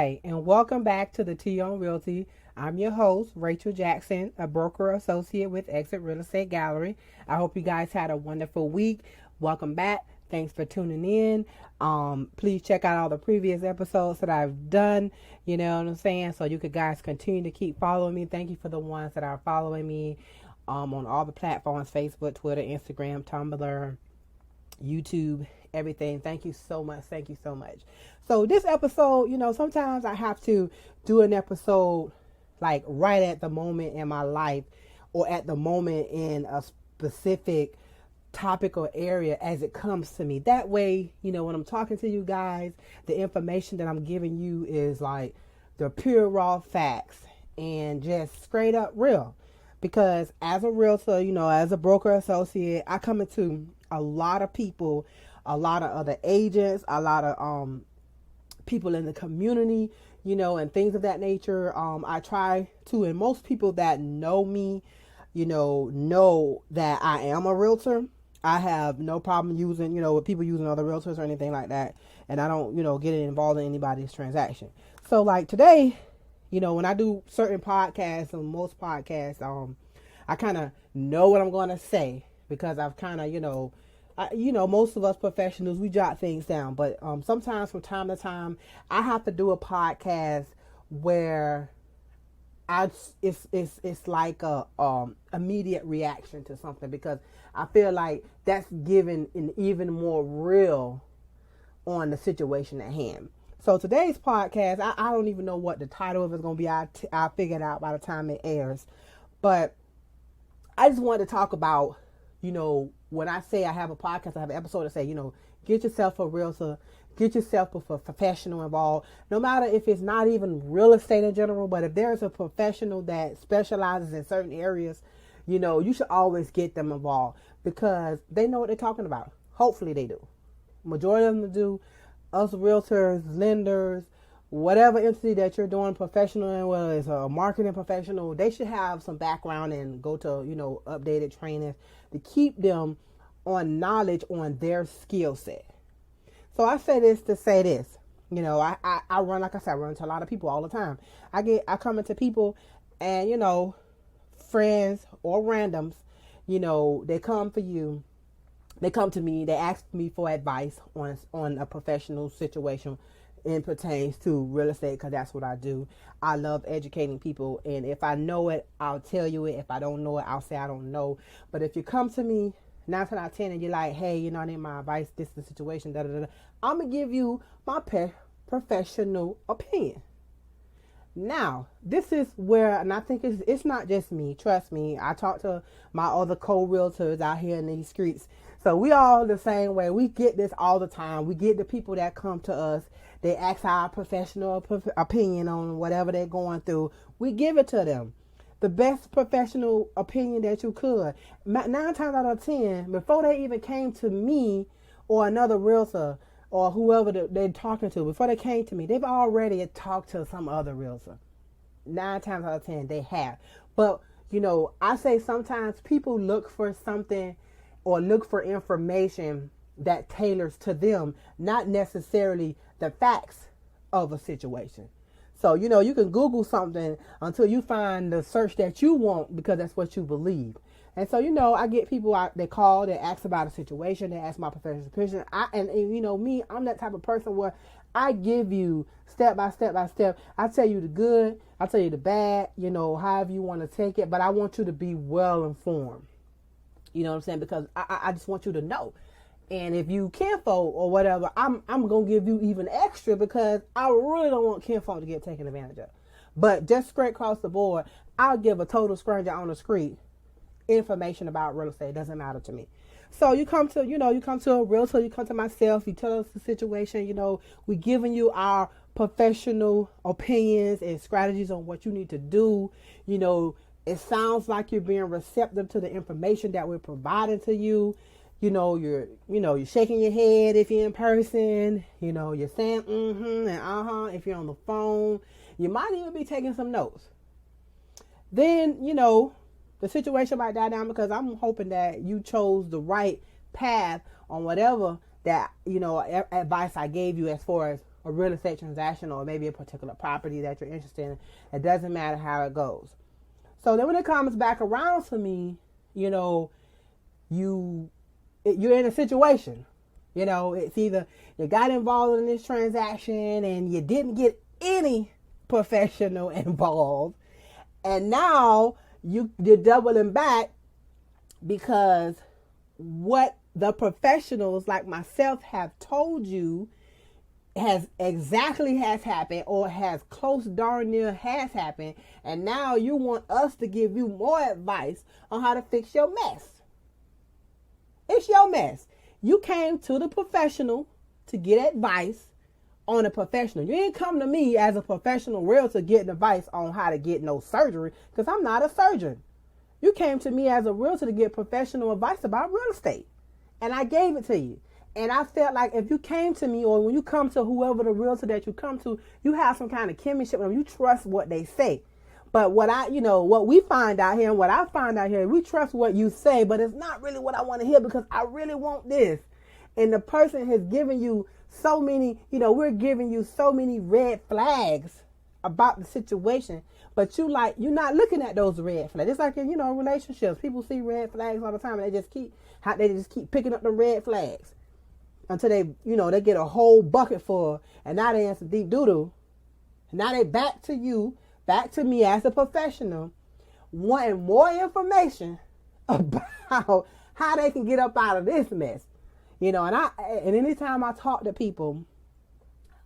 Hi, and welcome back to the T on Realty. I'm your host, Rachel Jackson, a broker associate with Exit Real Estate Gallery. I hope you guys had a wonderful week. Welcome back. Thanks for tuning in. Please check out all the previous episodes that I've done. You know what I'm saying? So you could guys continue to keep following me. Thank you for the ones that are following me on all the platforms: Facebook, Twitter, Instagram, Tumblr, YouTube, everything. Thank you so much. Thank you so much. So this episode, sometimes I have to do an episode like right at the moment in my life or at the moment in a specific topic or area as it comes to me. That way, when I'm talking to you guys, the information that I'm giving you is like the pure raw facts and just straight up real. Because as a realtor, as a broker associate, I come into a lot of people, a lot of other agents, a lot of people in the community, and things of that nature. I try to, and most people that know me, know that I am a realtor. I have no problem using, with people using other realtors or anything like that. And I don't, get involved in anybody's transaction. So like today, when I do certain podcasts and most podcasts, I kind of know what I'm going to say because I've kind of, most of us professionals, we jot things down. But sometimes from time to time, I have to do a podcast where it's like a immediate reaction to something because I feel like that's giving an even more real on the situation at hand. So today's podcast, I don't even know what the title of it's going to be. I'll figure it out by the time it airs. But I just wanted to talk about, when I say I have a podcast, I have an episode to say, get yourself a realtor, get yourself a professional involved. No matter if it's not even real estate in general, but if there's a professional that specializes in certain areas, you should always get them involved because they know what they're talking about. Hopefully they do. Majority of them do. Us realtors, lenders, whatever entity that you're doing professional in, whether it's a marketing professional, they should have some background and go to, updated trainings to keep them on knowledge on their skill set. So I say this to say this, I run, like I said, I run into a lot of people all the time. I come into people and, friends or randoms, they come for you. They come to me, they ask me for advice on a professional situation and pertains to real estate because that's what I do. I love educating people, and if I know it, I'll tell you it. If I don't know it, I'll say I don't know. But if you come to me 9 times out of 10 and you're like, hey, I need my advice, this is the situation, I'm going to give you my professional opinion. Now, this is where, and I think it's not just me, trust me. I talk to my other co-realtors out here in these streets. So we all the same way. We get this all the time. We get the people that come to us. They ask our professional opinion on whatever they're going through. We give it to them. The best professional opinion that you could. 9 times out of 10, before they even came to me or another realtor or whoever they're talking to, before they came to me, they've already talked to some other realtor. 9 times out of 10, they have. But, I say sometimes people look for something or look for information that tailors to them, not necessarily the facts of a situation. So, you can Google something until you find the search that you want because that's what you believe. And so, I get people out, they call, they ask about a situation, they ask my professional opinion. Me, I'm that type of person where I give you step by step by step. I tell you the good, I tell you the bad, however you want to take it, but I want you to be well informed. You know what I'm saying? Because I just want you to know. And if you kinfolk or whatever, I'm going to give you even extra because I really don't want kinfolk to get taken advantage of. But just straight across the board, I'll give a total stranger on the street information about real estate. It doesn't matter to me. So you come to a realtor, you come to myself, you tell us the situation, we giving you our professional opinions and strategies on what you need to do. It sounds like you're being receptive to the information that we're providing to you. You're shaking your head if you're in person. You're saying and if you're on the phone. You might even be taking some notes. Then, the situation might die down because I'm hoping that you chose the right path on whatever that, advice I gave you as far as a real estate transaction or maybe a particular property that you're interested in. It doesn't matter how it goes. So then when it comes back around to me, you're in a situation. It's either you got involved in this transaction and you didn't get any professional involved, and now you're doubling back because what the professionals like myself have told you has happened or has close darn near has happened, and now you want us to give you more advice on how to fix your mess. It's your mess. You came to the professional to get advice on a professional. You didn't come to me as a professional realtor getting advice on how to get no surgery, because I'm not a surgeon. You came to me as a realtor to get professional advice about real estate, and I gave it to you. And I felt like if you came to me, or when you come to whoever the realtor that you come to, you have some kind of kinship with them. You trust what they say. But what we find out here and what I find out here, we trust what you say, but it's not really what I want to hear because I really want this. And the person has given you so many, we're giving you so many red flags about the situation, but you're not looking at those red flags. It's like in, relationships. People see red flags all the time and they just keep picking up the red flags until they get a whole bucket full, and now they in some deep doo-doo. Now they back to me as a professional, wanting more information about how they can get up out of this mess. And anytime I talk to people,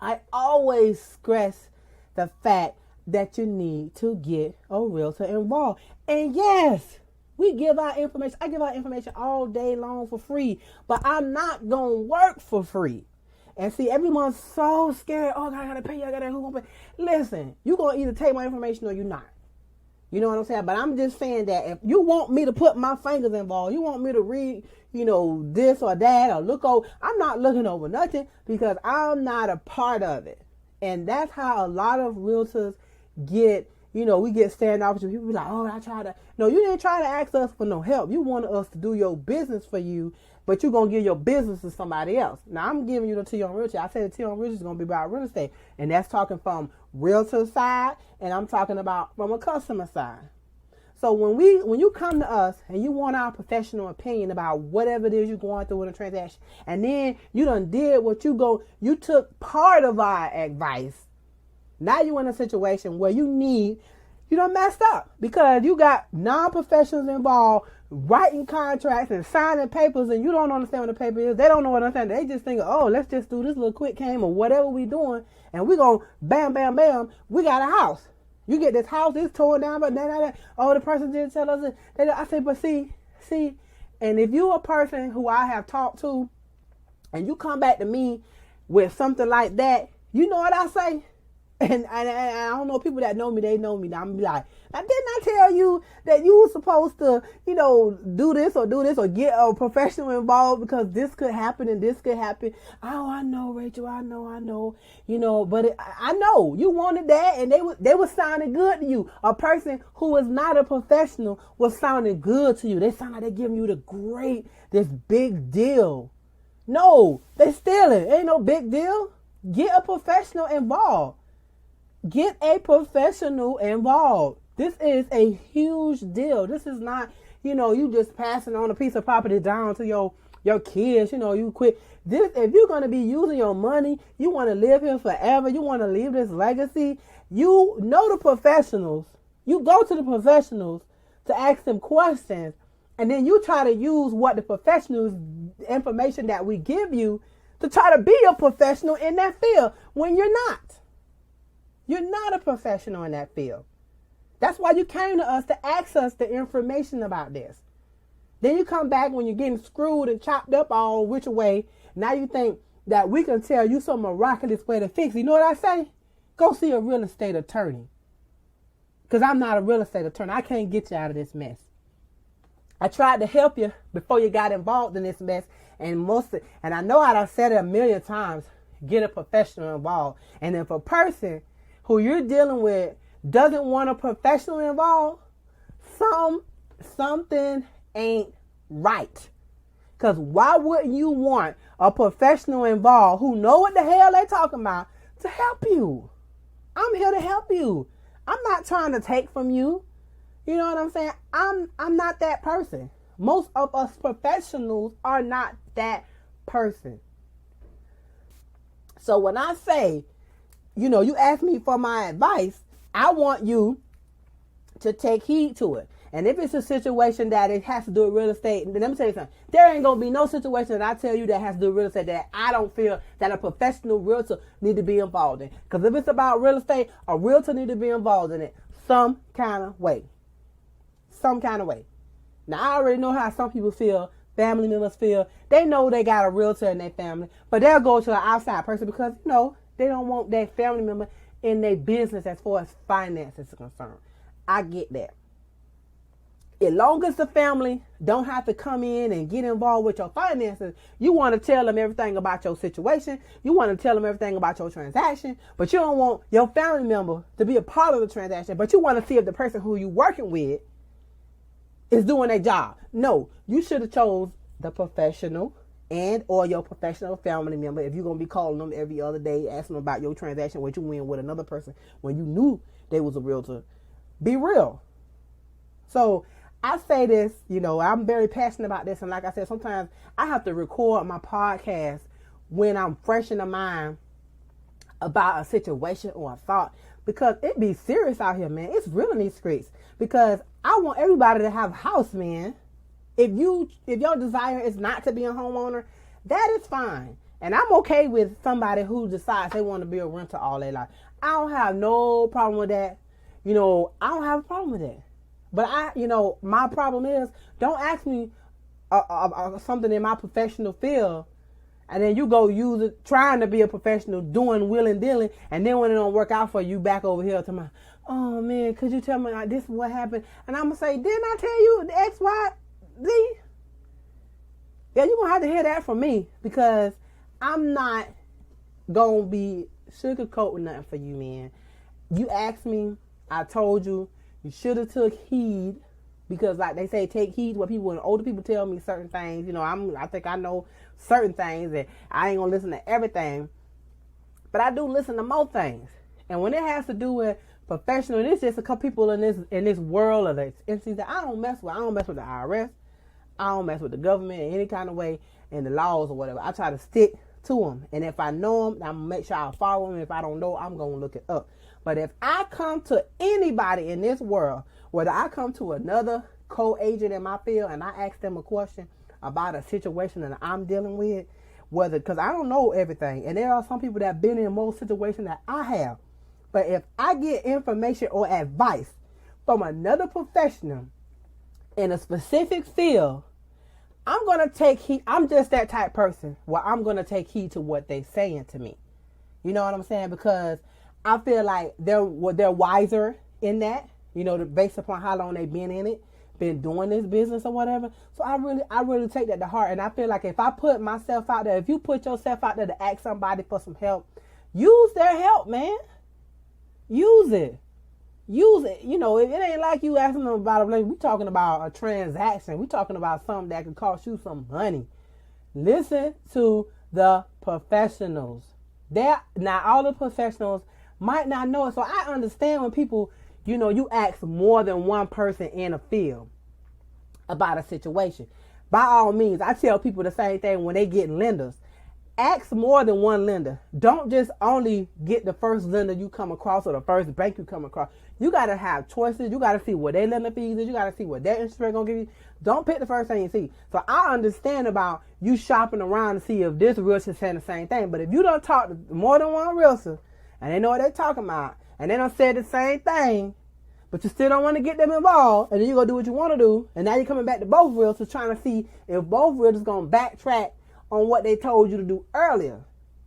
I always stress the fact that you need to get a realtor involved. And yes, we give out information. I give out information all day long for free, but I'm not going to work for free. And see, everyone's so scared. Oh, I got to pay you. Who gonna pay? Listen, you're going to either take my information or you're not. You know what I'm saying? But I'm just saying that if you want me to put my fingers involved, you want me to read, this or that or look over, I'm not looking over nothing because I'm not a part of it. And that's how a lot of realtors get, we get standoffish. People be like, oh, I tried to. No, you didn't try to ask us for no help. You wanted us to do your business for you, but you're going to give your business to somebody else. Now, I'm giving you the T on Realty. I said the T on Realty is going to be about real estate. And that's talking from realtor side, and I'm talking about from a customer side. So when you come to us and you want our professional opinion about whatever it is you're going through in a transaction, and then you done did you took part of our advice. Now you're in a situation where you done messed up because you got non-professionals involved writing contracts and signing papers, and you don't understand what the paper is. They don't know what I'm saying. They just think, oh, let's just do this little quick game or whatever we doing, and we gonna bam, bam, bam. We got a house. You get this house, it's torn down, but oh, the person didn't tell us. I say, but see, and if you a person who I have talked to, and you come back to me with something like that, you know what I say? And I don't know, people that know me, they know me. I'm like, I didn't I tell you that you were supposed to, do this or get a professional involved because this could happen and this could happen. Oh, I know, Rachel. I know. But I know you wanted that, and they were sounding good to you. A person who was not a professional was sounding good to you. They sound like they're giving you this big deal. No, they stealing. Ain't no big deal. Get a professional involved. Get a professional involved. This is a huge deal. This is not, you just passing on a piece of property down to your kids. You quit. This, if you're going to be using your money, you want to live here forever. You want to leave this legacy. You know the professionals. You go to the professionals to ask them questions. And then you try to use what the professionals, information that we give you to try to be a professional in that field when you're not. You're not a professional in that field. That's why you came to us to ask us the information about this. Then you come back when you're getting screwed and chopped up all which way. Now you think that we can tell you some miraculous way to fix it. You know what I say? Go see a real estate attorney. Because I'm not a real estate attorney. I can't get you out of this mess. I tried to help you before you got involved in this mess. And I know I've said it a million times, get a professional involved. And if a person who you're dealing with doesn't want a professional involved, something ain't right. Because why wouldn't you want a professional involved who know what the hell they talking about to help you. I'm here to help you. I'm not trying to take from you. You know what I'm saying? I'm not that person. Most of us professionals are not that person. So when I say, you ask me for my advice, I want you to take heed to it. And if it's a situation that it has to do with real estate, then let me tell you something. There ain't going to be no situation that I tell you that has to do with real estate that I don't feel that a professional realtor need to be involved in. Because if it's about real estate, a realtor need to be involved in it some kind of way. Some kind of way. Now, I already know how some people feel, family members feel. They know they got a realtor in their family, but they'll go to an outside person because, they don't want their family member in their business as far as finances are concerned. I get that. As long as the family don't have to come in and get involved with your finances, you want to tell them everything about your situation. You want to tell them everything about your transaction, but you don't want your family member to be a part of the transaction, but you want to see if the person who you're working with is doing their job. No, you should have chose the professional and or your professional family member if you're going to be calling them every other day, asking them about your transaction, what you win with another person when you knew they was a realtor. Be real. So I say this, I'm very passionate about this. And like I said, sometimes I have to record my podcast when I'm fresh in the mind about a situation or a thought, because it be serious out here, man. It's real in these streets, because I want everybody to have a house, man. If your desire is not to be a homeowner, that is fine. And I'm okay with somebody who decides they want to be a renter all their life. I don't have no problem with that. I don't have a problem with that. But my problem is, don't ask me something in my professional field, and then you go use it trying to be a professional, doing willing dealing, and then when it don't work out for you, back over here to my, oh man, could you tell me this is what happened? And I'm gonna say, didn't I tell you the X, Y, Z? Yeah, you're gonna have to hear that from me, because I'm not gonna be sugarcoating nothing for you, man. You asked me, I told you. You should have took heed, because like they say, take heed what people and older people tell me certain things. I think I know certain things, and I ain't gonna listen to everything, but I do listen to more things. And when it has to do with professional, and it's just a couple people in this world of the entities that I don't mess with. I don't mess with the IRS. I don't mess with the government in any kind of way, and the laws or whatever. I try to stick to them, and if I know them, I'm gonna make sure I follow them. If I don't know, I'm gonna look it up. But if I come to anybody in this world, whether I come to another co-agent in my field and I ask them a question about a situation that I'm dealing with, because I don't know everything, and there are some people that have been in more situations that I have. But if I get information or advice from another professional in a specific field, I'm going to take heed. I'm just that type of person where I'm going to take heed to what they're saying to me. You know what I'm saying? Because I feel like they're wiser in that, based upon how long they've been in it, been doing this business or whatever. So I really take that to heart. And I feel like if I put myself out there, if you put yourself out there to ask somebody for some help, use their help, man. Use it. If it ain't like you asking them about we talking about a transaction. We talking about something that could cost you some money. Listen to the professionals. Now all the professionals might not know it. So I understand when people, you ask more than one person in a field about a situation. By all means, I tell people the same thing when they get lenders. Ask more than one lender. Don't just only get the first lender you come across or the first bank you come across. You got to have choices. You got to see what their lender fees is. You got to see what their interest rate going to give you. Don't pick the first thing you see. So I understand about you shopping around to see if this realtor is saying the same thing. But if you don't talk to more than one realtor, and they know what they're talking about, and they don't say the same thing, but you still don't want to get them involved, and then you go do what you want to do, and now you're coming back to both realtors trying to see if both realtors going to backtrack on what they told you to do earlier.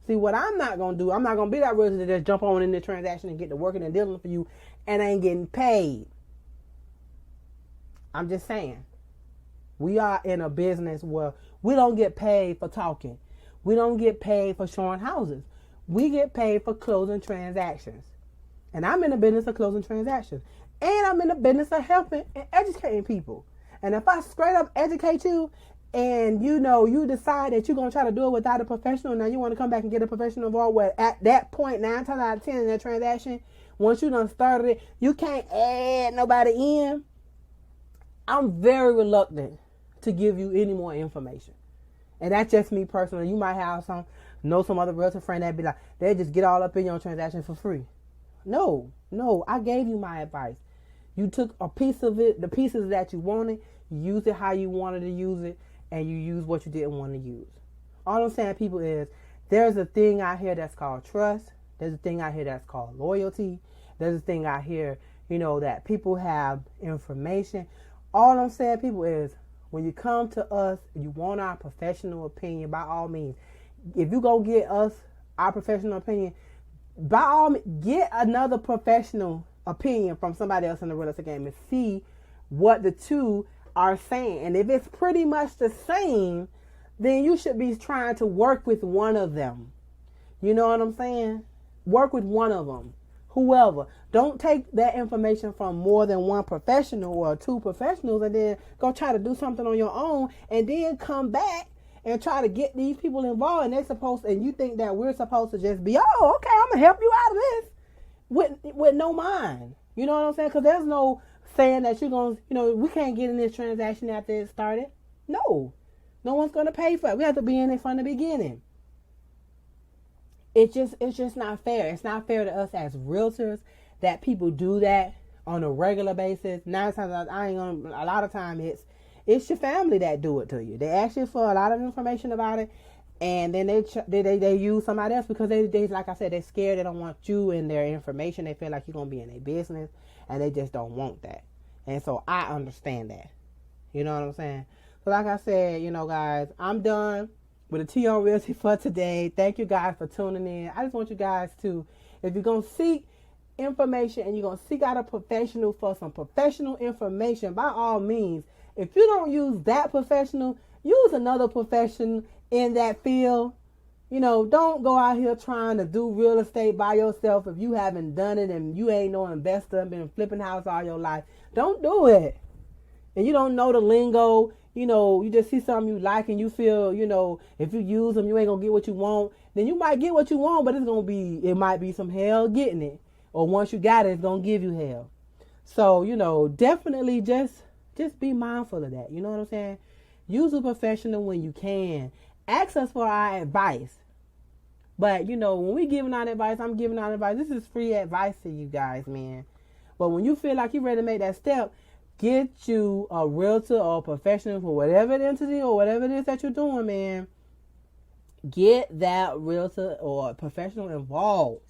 See, what I'm not going to do, I'm not going to be that realtor that just jump on in the transaction and get to working and dealing for you and ain't getting paid. I'm just saying. We are in a business where we don't get paid for talking. We don't get paid for showing houses. We get paid for closing transactions. And I'm in the business of closing transactions. And I'm in the business of helping and educating people. And if I straight up educate you and you decide that you're going to try to do it without a professional, now you want to come back and get a professional involved, where at that point, 9 times out of 10 in that transaction, once you done started it, you can't add nobody in. I'm very reluctant to give you any more information. And that's just me personally. You might have some other realtor friend that be like, they just get all up in your transaction for free. No, I gave you my advice. You took a piece of it, the pieces that you wanted, you used it how you wanted to use it, and you used what you didn't want to use. All I'm saying, people, is there's a thing out here that's called trust. There's a thing out here that's called loyalty. There's a thing out here, that people have information. All I'm saying, people, is when you come to us, you want our professional opinion, by all means. If you go get us our professional opinion, by all means, get another professional opinion from somebody else in the real estate game and see what the two are saying. And if it's pretty much the same, then you should be trying to work with one of them. You know what I'm saying? Work with one of them. Whoever. Don't take that information from more than one professional or two professionals and then go try to do something on your own and then come back and try to get these people involved, and you think that we're supposed to just be, oh, okay, I'm gonna help you out of this with no mind. You know what I'm saying? Because there's no saying that you're gonna, we can't get in this transaction after it started. No one's gonna pay for it. We have to be in it from the beginning. It's just not fair. It's not fair to us as realtors that people do that on a regular basis. 9 times out, a lot of time it's your family that do it to you. They ask you for a lot of information about it, and then they use somebody else because they like I said, they're scared. They don't want you and their information. They feel like you're gonna be in their business, and they just don't want that. And so I understand that. You know what I'm saying? So like I said, guys, I'm done with the T on Realty for today. Thank you guys for tuning in. I just want you guys to, if you're gonna seek information and you're gonna seek out a professional for some professional information, by all means. If you don't use that professional, use another profession in that field. Don't go out here trying to do real estate by yourself if you haven't done it and you ain't no investor and been flipping house all your life. Don't do it. And you don't know the lingo. You just see something you like and you feel, if you use them, you ain't going to get what you want. Then you might get what you want, but it might be some hell getting it. Or once you got it, it's going to give you hell. So, definitely just be mindful of that. You know what I'm saying? Use a professional when you can. Ask us for our advice. But, when we giving out advice, I'm giving out advice. This is free advice to you guys, man. But when you feel like you're ready to make that step, get you a realtor or a professional for whatever entity or whatever it is that you're doing, man. Get that realtor or professional involved.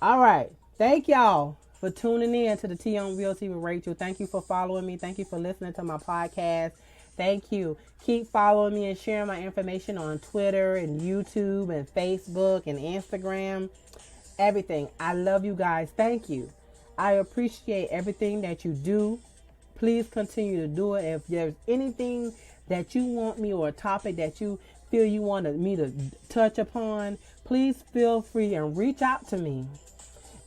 All right. Thank y'all for tuning in to the T on Realty with Rachel. Thank you for following me. Thank you for listening to my podcast. Thank you. Keep following me and sharing my information on Twitter and YouTube and Facebook and Instagram. Everything. I love you guys. Thank you. I appreciate everything that you do. Please continue to do it. If there's anything that you want me or a topic that you feel you want me to touch upon, please feel free and reach out to me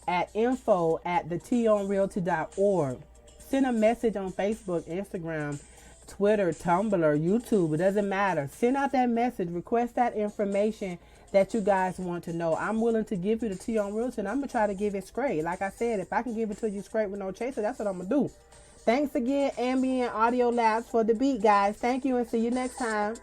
at info@thetonrealty.org. Send a message on Facebook, Instagram, Twitter, Tumblr, YouTube. It doesn't matter. Send out that message. Request that information that you guys want to know. I'm willing to give you the T on Realty, and I'm going to try to give it straight. Like I said, if I can give it to you straight with no chaser, that's what I'm going to do. Thanks again, Ambient Audio Labs, for the beat, guys. Thank you, and see you next time.